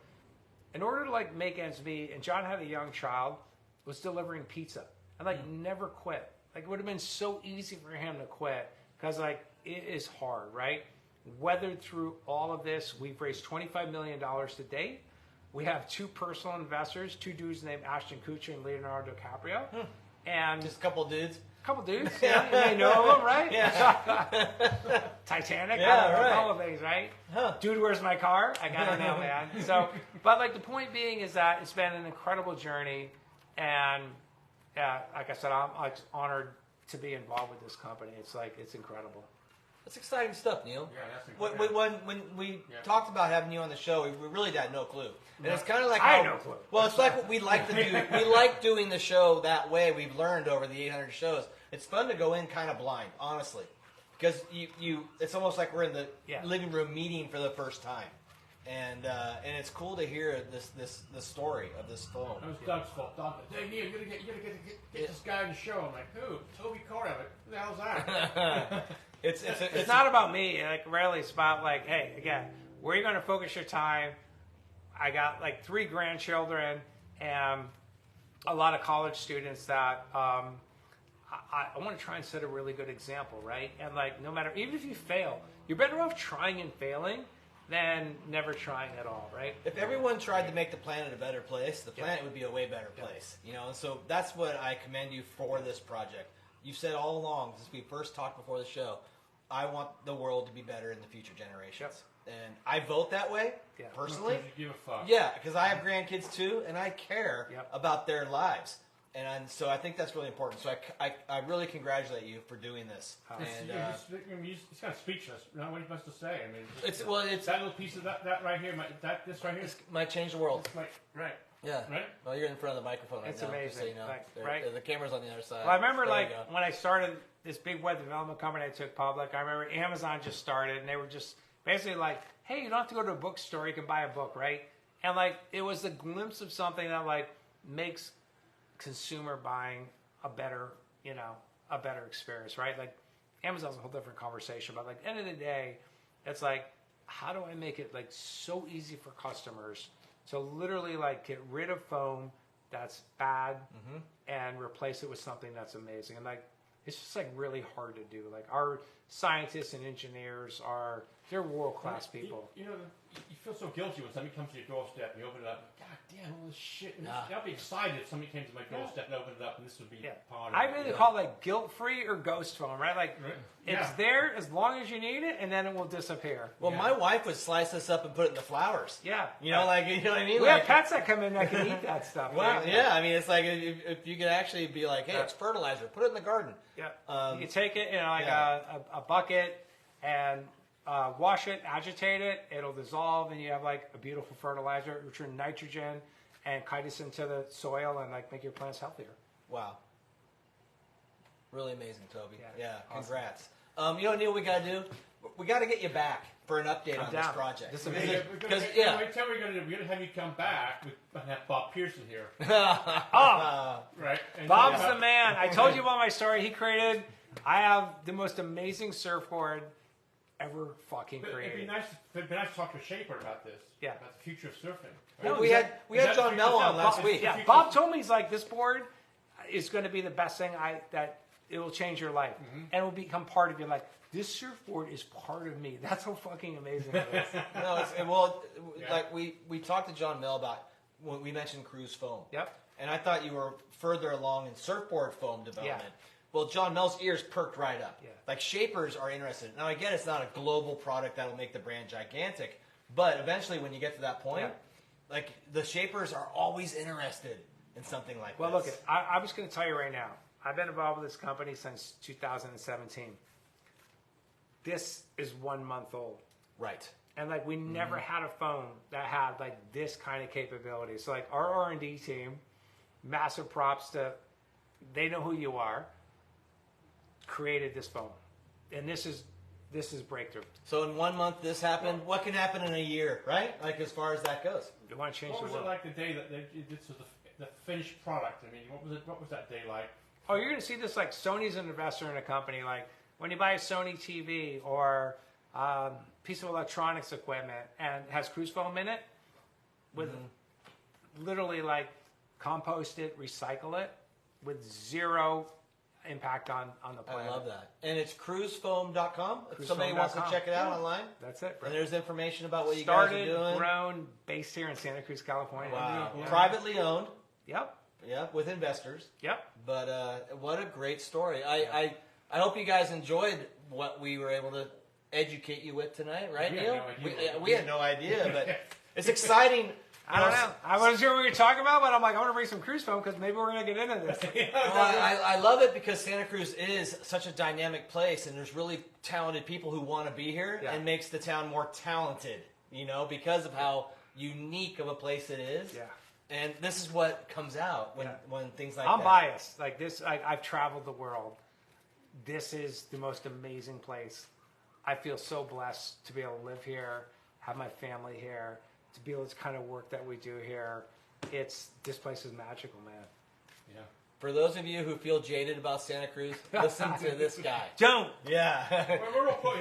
Speaker 3: In order to make ends meet, and John had a young child, was delivering pizza, and never quit. It would have been so easy for him to quit because it is hard, right? Weathered through all of this, we've raised $25 million to date. We have two personal investors, two dudes named Ashton Kutcher and Leonardo DiCaprio. And
Speaker 2: just a couple dudes.
Speaker 3: Yeah, you may know them, right?
Speaker 2: Yeah.
Speaker 3: Titanic,
Speaker 2: right.
Speaker 3: A couple of things, right? Huh. Dude, where's my car? I gotta know, man. So, but the point being is that it's been an incredible journey, and like I said, I'm honored to be involved with this company. It's incredible.
Speaker 2: That's exciting stuff, Neil.
Speaker 1: Yeah, that's incredible.
Speaker 2: When we talked about having you on the show, we really had no clue. And it's kind of like
Speaker 3: I had no clue.
Speaker 2: Well, it's like what we like to do. We like doing the show that way. We've learned over the 800 shows. It's fun to go in kind of blind, honestly, because it's almost like we're in the living room meeting for the first time, and it's cool to hear the story of this foam.
Speaker 1: It was Doug's fault. Doug, hey Neil, you gotta get this guy on the show. I'm like, who? Toby Corey. I'm like, who the hell's that?
Speaker 3: It's not about me. Rarely it's about hey, again, where are you going to focus your time? I got 3 grandchildren and a lot of college students that I want to try and set a really good example, right? And no matter, even if you fail, you're better off trying and failing than never trying at all, right?
Speaker 2: If everyone tried to make the planet a better place, the planet would be a way better place. And so that's what I commend you for this project. You've said all along, since we first talked before the show, I want the world to be better in the future generations. And I vote that way, personally.
Speaker 1: You give a fuck.
Speaker 2: Yeah, because I have grandkids too, and I care about their lives. so I think that's really important. So I really congratulate you for doing this.
Speaker 1: It's kind of speechless. You know what are you supposed to say? I mean,
Speaker 2: it's
Speaker 1: that little piece of that right here, this right here
Speaker 2: might change the world.
Speaker 1: Right.
Speaker 2: Yeah.
Speaker 1: Right.
Speaker 2: Well, you're in front of the microphone right
Speaker 3: It's
Speaker 2: now.
Speaker 3: amazing.
Speaker 2: Just so you know.
Speaker 3: Right.
Speaker 2: The camera's on the other side.
Speaker 3: Well, I remember when I started this big web development company I took public, I remember Amazon just started, and they were just basically like, hey, you don't have to go to a bookstore, you can buy a book, right? And like, it was a glimpse of something that like makes consumer buying a better experience, right? Like, Amazon's a whole different conversation, but like, at the end of the day, it's like, how do I make it like so easy for customers to literally like get rid of foam that's bad and replace it with something that's amazing? And like, it's just like really hard to do. Like, our scientists and engineers they're world-class people.
Speaker 1: You feel so guilty when somebody comes to your doorstep and you open it up. God damn, all this shit. I'd be excited if somebody came to my doorstep and opened it up, and this would be part of it.
Speaker 3: I really call it like guilt-free or ghost foam, right? Like, it's there as long as you need it, and then it will disappear.
Speaker 2: Well, my wife would slice this up and put it in the flowers.
Speaker 3: Yeah.
Speaker 2: You know what I mean?
Speaker 3: We have pets that come in that can eat that stuff.
Speaker 2: Well, right? Yeah. I mean, it's like if you could actually be like, hey, it's fertilizer. Put it in the garden.
Speaker 3: Yeah. You can take it in like a bucket and wash it, agitate it. It'll dissolve, and you have like a beautiful fertilizer, return nitrogen and chitin into the soil, and like make your plants healthier.
Speaker 2: Wow. Really amazing, Toby. Yeah.
Speaker 3: Awesome.
Speaker 2: Congrats. You know, Neil, we got to do? We got to get you back for an update on this project.
Speaker 3: This is amazing.
Speaker 1: We're going to have you come back. We're going to have Bob Pearson here. Right? And
Speaker 3: Bob's the man. I told you about my story. I have the most amazing surfboard ever fucking created.
Speaker 1: It'd be nice to talk to Shaper about this.
Speaker 3: Yeah.
Speaker 1: About the future of surfing.
Speaker 2: Well, we had John Mell on last week.
Speaker 3: Yeah, Bob told me, he's like, this board is going to be the best thing that it will change your life. And it will become part of your life. This surfboard is part of me. That's how fucking amazing it is.
Speaker 2: Like we talked to John Mell about when we mentioned Cruz Foam.
Speaker 3: Yep.
Speaker 2: And I thought you were further along in surfboard foam development.
Speaker 3: Yeah.
Speaker 2: Well, John Mell's ears perked right up.
Speaker 3: Yeah.
Speaker 2: Like, Shapers are interested. Now, again, it's not a global product that'll make the brand gigantic, but eventually when you get to that point, like, the Shapers are always interested in something like this.
Speaker 3: Well, look, I was going to tell you right now, I've been involved with this company since 2017. This is 1 month old.
Speaker 2: Right.
Speaker 3: And like, we never had a phone that had like this kind of capability. So like, our R&D team, massive props to, they know who you are, created this phone. And this is breakthrough.
Speaker 2: So in 1 month this happened. What can happen in a year, right? Like, as far as that goes.
Speaker 3: You want to change
Speaker 1: the world. What was it like the day that this was the finished product? I mean, what was that day like?
Speaker 3: Oh, you're going to see this, like, Sony's an investor in a company. Like, when you buy a Sony TV or piece of electronics equipment and has Cruz Foam in it, with literally, like, compost it, recycle it, with zero impact on the planet.
Speaker 2: I love that. And it's cruzfoam.com. If somebody
Speaker 3: Cruzfoam.com.
Speaker 2: wants to check it out online.
Speaker 3: That's it, bro.
Speaker 2: And there's information about what you guys are doing.
Speaker 3: Grown, based here in Santa Cruz, California.
Speaker 2: Wow.
Speaker 3: Yeah.
Speaker 2: Privately owned.
Speaker 3: Yep.
Speaker 2: Yeah, with investors.
Speaker 3: Yep.
Speaker 2: But what a great story. I hope you guys enjoyed what we were able to educate you with tonight, right, Neil? We had no idea, but it's exciting.
Speaker 3: I don't know. I wasn't sure what we were talking about, but I'm like, I want to bring some Cruz Foam because maybe we're going to get into this.
Speaker 2: Well, I love it because Santa Cruz is such a dynamic place, and there's really talented people who want to be here, and makes the town more talented, because of how unique of a place it is.
Speaker 3: Yeah.
Speaker 2: And this is what comes out when things like
Speaker 3: I'm
Speaker 2: that.
Speaker 3: biased. Like this, I've traveled the world. This is the most amazing place. I feel so blessed to be able to live here, have my family here, to be able to kind of work that we do here. This place is magical, man.
Speaker 1: Yeah.
Speaker 2: For those of you who feel jaded about Santa Cruz, listen to this guy.
Speaker 3: Don't.
Speaker 2: Yeah.
Speaker 1: We're all put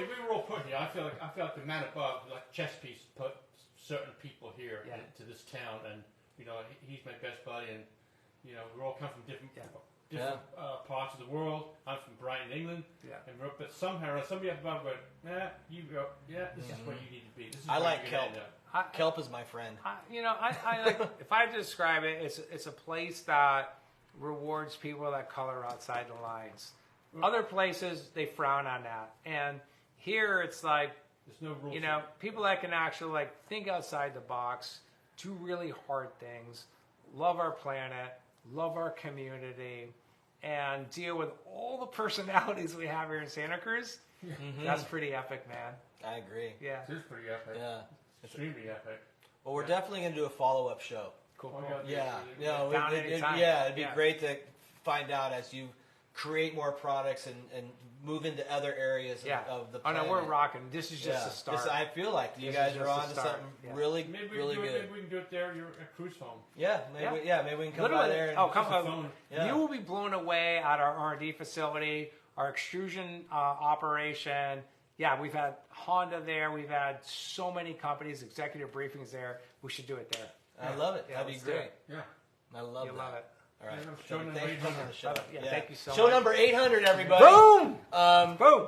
Speaker 1: here. I feel like the man above, like chess piece, put certain people here into this town, and he's my best buddy, and we all come from different parts of the world. I'm from Brighton, England, and but somehow somebody up above went, you go, this is where you need to be. This is
Speaker 2: I
Speaker 1: where
Speaker 2: like
Speaker 1: you're
Speaker 2: kelp.
Speaker 1: gonna end up.
Speaker 2: Kelp is my friend.
Speaker 3: I like, if I had to describe it, it's a place that rewards people that color outside the lines. Other places, they frown on that. And here it's like,
Speaker 1: there's no rules.
Speaker 3: People that can actually like think outside the box, do really hard things, love our planet, love our community, and deal with all the personalities we have here in Santa Cruz, that's pretty epic, man.
Speaker 2: I agree.
Speaker 3: Yeah.
Speaker 1: It is pretty epic.
Speaker 2: Yeah.
Speaker 1: Extremely epic.
Speaker 2: Well, we're definitely going to do a follow-up show.
Speaker 3: Cool.
Speaker 1: Oh,
Speaker 3: cool.
Speaker 1: God,
Speaker 2: Yeah.
Speaker 1: yeah.
Speaker 3: Down anytime.
Speaker 2: It'd be great to find out as you create more products and move into other areas of the planet.
Speaker 3: Oh, no, we're rocking. This is just a start.
Speaker 2: I feel like you guys are on to something really,
Speaker 1: Maybe we
Speaker 2: really
Speaker 1: can do
Speaker 2: good.
Speaker 1: it, maybe we can do it there. You're at Cruz Foam.
Speaker 2: Yeah, maybe we can come
Speaker 3: Literally,
Speaker 2: by there. And
Speaker 3: come
Speaker 1: just a
Speaker 3: by.
Speaker 1: phone.
Speaker 2: Yeah.
Speaker 3: You will be blown away at our R&D facility, our extrusion operation. Yeah, we've had Honda there. We've had so many companies, executive briefings there. We should do it there.
Speaker 2: I love it.
Speaker 3: Yeah,
Speaker 2: That'd be
Speaker 3: let's do
Speaker 2: great.
Speaker 3: it.
Speaker 1: Yeah.
Speaker 2: I love
Speaker 3: You'll
Speaker 2: that.
Speaker 3: love it.
Speaker 2: All right.
Speaker 1: Yeah, show number
Speaker 2: Thanks for coming on the show.
Speaker 3: Love it. Yeah, thank you so
Speaker 2: Show
Speaker 3: much.
Speaker 2: number 800, everybody.
Speaker 3: Boom! Boom!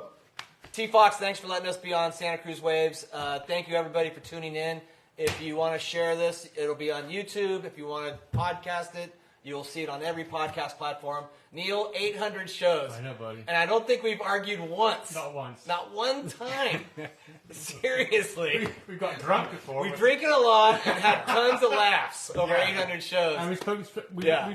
Speaker 2: T-Fox, thanks for letting us be on Santa Cruz Waves. Thank you, everybody, for tuning in. If you want to share this, it'll be on YouTube. If you want to podcast it, you'll see it on every podcast platform. Neil, 800 shows.
Speaker 1: I know, buddy.
Speaker 2: And I don't think we've argued once.
Speaker 1: Not once.
Speaker 2: Not one time. Seriously.
Speaker 1: We got drunk before.
Speaker 2: We've drinking a lot and had tons of laughs over 800 shows.
Speaker 1: And we've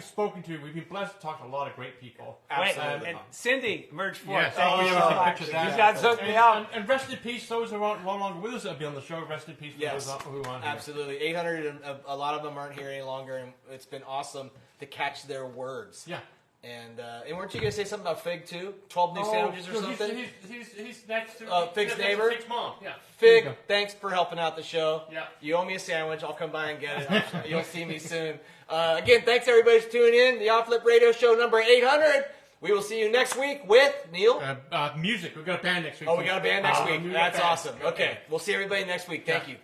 Speaker 1: spoken to, we've been blessed to talk to a lot of great people.
Speaker 2: Absolutely.
Speaker 3: And Cindy, merge forth.
Speaker 1: Yes.
Speaker 3: Thank
Speaker 1: Oh,
Speaker 3: you
Speaker 1: yeah,
Speaker 3: so
Speaker 1: we
Speaker 3: much.
Speaker 1: took
Speaker 3: You
Speaker 1: pictures of
Speaker 3: guys hooked me up.
Speaker 1: And rest in peace, those who aren't no longer with us that'll be on the show. Rest in peace for
Speaker 2: Yes.
Speaker 1: those who aren't here.
Speaker 2: Absolutely. 800, and a lot of them aren't here any longer, and it's been awesome to catch their words.
Speaker 1: Yeah.
Speaker 2: And weren't you going to say something about Fig, too? 12 new sandwiches or
Speaker 1: no,
Speaker 2: something?
Speaker 1: He's next to
Speaker 2: Fig's
Speaker 1: next
Speaker 2: neighbor?
Speaker 1: to Fig's mom. Yeah.
Speaker 2: Fig, thanks for helping out the show.
Speaker 1: Yeah.
Speaker 2: You owe me a sandwich. I'll come by and get it. You'll see me soon. Again, thanks everybody for tuning in. The Off Lip Radio Show number 800. We will see you next week with Neil.
Speaker 1: Music. We've got a band next week.
Speaker 2: We got a band next week.
Speaker 1: New
Speaker 2: That's
Speaker 1: band.
Speaker 2: awesome. Okay. We'll see everybody next week. Thank you.